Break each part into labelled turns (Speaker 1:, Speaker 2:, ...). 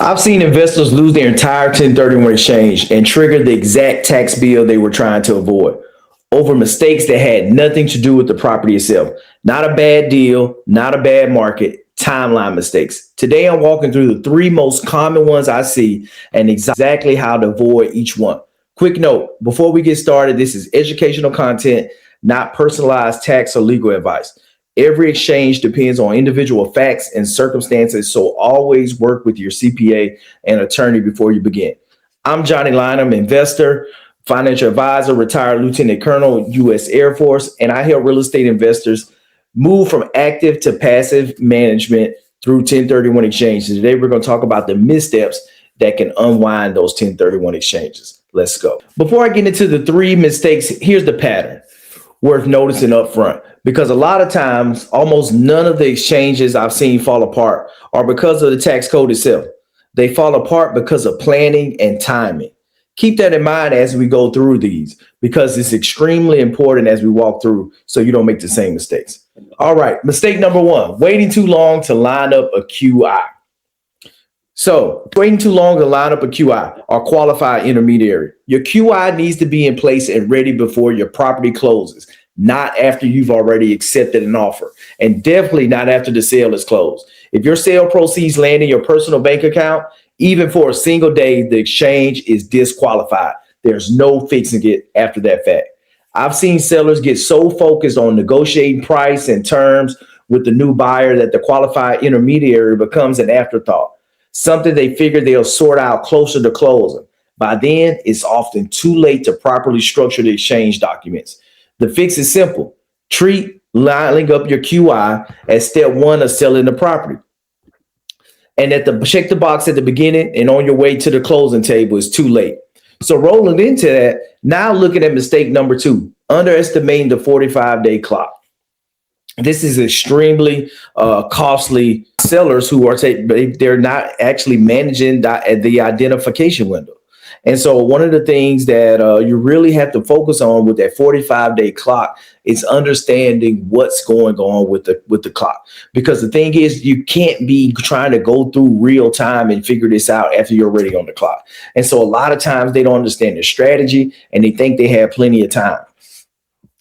Speaker 1: I've seen investors lose their entire 1031 exchange and trigger the exact tax bill they were trying to avoid over mistakes that had nothing to do with the property itself. Not a bad deal, not a bad market, timeline mistakes. Today, I'm walking through the three most common ones I see and exactly how to avoid each one. Quick note before we get started, this is educational content, not personalized tax or legal advice. Every exchange depends on individual facts and circumstances, so always work with your CPA and attorney before you begin. I'm Johnny Lynum, investor, financial advisor, retired lieutenant colonel, U.S. Air Force, and I help real estate investors move from active to passive management through 1031 exchanges. Today, we're going to talk about the missteps that can unwind those 1031 exchanges. Let's go. Before I get into the three mistakes, here's the pattern worth noticing up front, because a lot of times, almost none of the exchanges I've seen fall apart are because of the tax code itself. They fall apart because of planning and timing. Keep that in mind as we go through these, because it's extremely important as we walk through so you don't make the same mistakes. All right, mistake number one, waiting too long to line up a QI. So waiting too long to line up a QI or qualified intermediary. Your QI needs to be in place and ready before your property closes, not after you've already accepted an offer, and definitely not after the sale is closed. If your sale proceeds land in your personal bank account, even for a single day, the exchange is disqualified. There's no fixing it after that fact. I've seen sellers get so focused on negotiating price and terms with the new buyer that the qualified intermediary becomes an afterthought, something they figure they'll sort out closer to closing. By then, it's often too late to properly structure the exchange documents. The fix is simple. Treat lining up your QI as step one of selling the property. And check the box at the beginning and on your way to the closing table is too late. So rolling into that, now looking at mistake number two, underestimating the 45-day clock. This is extremely costly. Sellers who are they're not actually managing the identification window. And so one of the things that you really have to focus on with that 45-day clock is understanding what's going on with the clock. Because the thing is, you can't be trying to go through real time and figure this out after you're already on the clock. And so a lot of times they don't understand the strategy and they think they have plenty of time.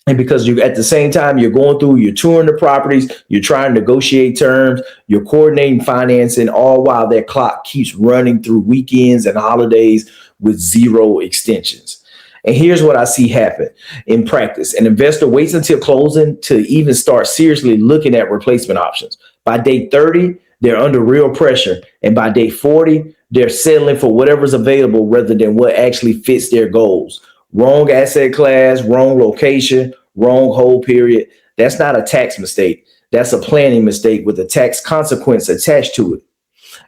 Speaker 1: And because you at the same time, you're going through, you're touring the properties, you're trying to negotiate terms, you're coordinating financing, all while that clock keeps running through weekends and holidays with zero extensions. And here's what I see happen in practice. An investor waits until closing to even start seriously looking at replacement options. By day 30, they're under real pressure. And by day 40, they're settling for whatever's available rather than what actually fits their goals. Wrong asset class, wrong location, wrong hold period. That's not a tax mistake. That's a planning mistake with a tax consequence attached to it.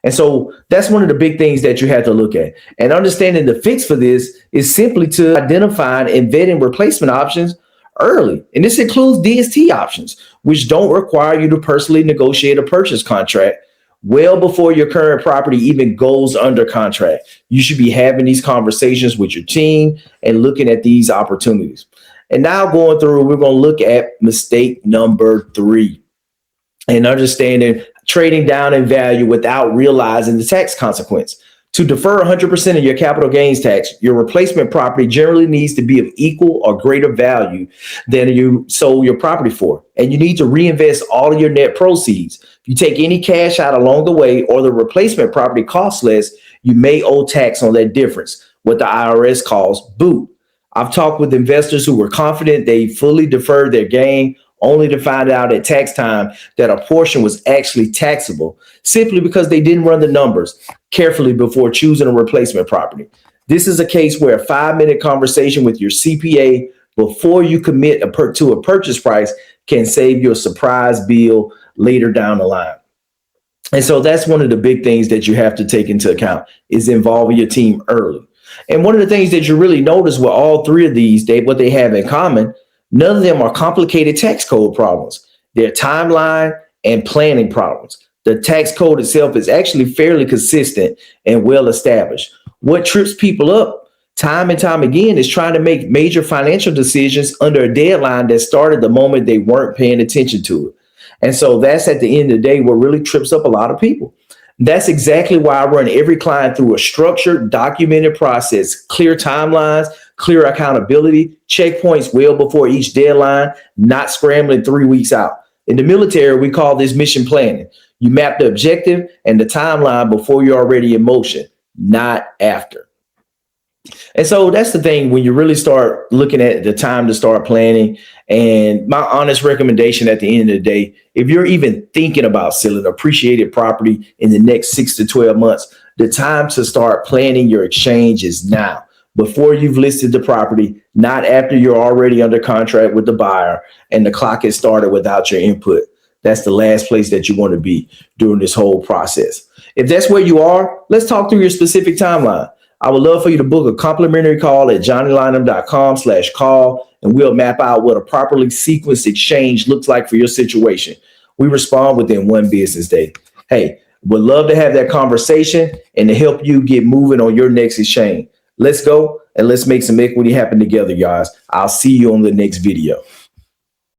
Speaker 1: And so that's one of the big things that you have to look at. And understanding the fix for this is simply to identifying and vetting replacement options early. And this includes DST options, which don't require you to personally negotiate a purchase contract well before your current property even goes under contract. You should be having these conversations with your team and looking at these opportunities. And now going through, we're going to look at mistake number three and understanding trading down in value without realizing the tax consequence. To defer 100% of your capital gains tax, your replacement property generally needs to be of equal or greater value than you sold your property for. And you need to reinvest all of your net proceeds. If you take any cash out along the way or the replacement property costs less, you may owe tax on that difference, what the IRS calls boot. I've talked with investors who were confident they fully deferred their gain, only to find out at tax time that a portion was actually taxable simply because they didn't run the numbers carefully before choosing a replacement property. This is a case where a 5-minute conversation with your CPA before you commit to a purchase price can save you a surprise bill later down the line. And so that's one of the big things that you have to take into account is involving your team early. And one of the things that you really notice with all three of these, what they have in common, none of them are complicated tax code problems. They're timeline and planning problems. The tax code itself is actually fairly consistent and well established. What trips people up time and time again is trying to make major financial decisions under a deadline that started the moment they weren't paying attention to it. And so that's at the end of the day what really trips up a lot of people. That's exactly why I run every client through a structured, documented process, clear timelines, clear accountability, checkpoints well before each deadline, not scrambling 3 weeks out. In the military, we call this mission planning. You map the objective and the timeline before you're already in motion, not after. And so that's the thing when you really start looking at the time to start planning. And my honest recommendation at the end of the day, if you're even thinking about selling appreciated property in the next 6 to 12 months, the time to start planning your exchange is now, before you've listed the property, not after you're already under contract with the buyer and the clock has started without your input. That's the last place that you want to be during this whole process. If that's where you are, let's talk through your specific timeline. I would love for you to book a complimentary call at johnnylynum.com/call, and we'll map out what a properly sequenced exchange looks like for your situation. We respond within 1 business day. Hey, would love to have that conversation and to help you get moving on your next exchange. Let's go and let's make some equity happen together, guys. I'll see you on the next video.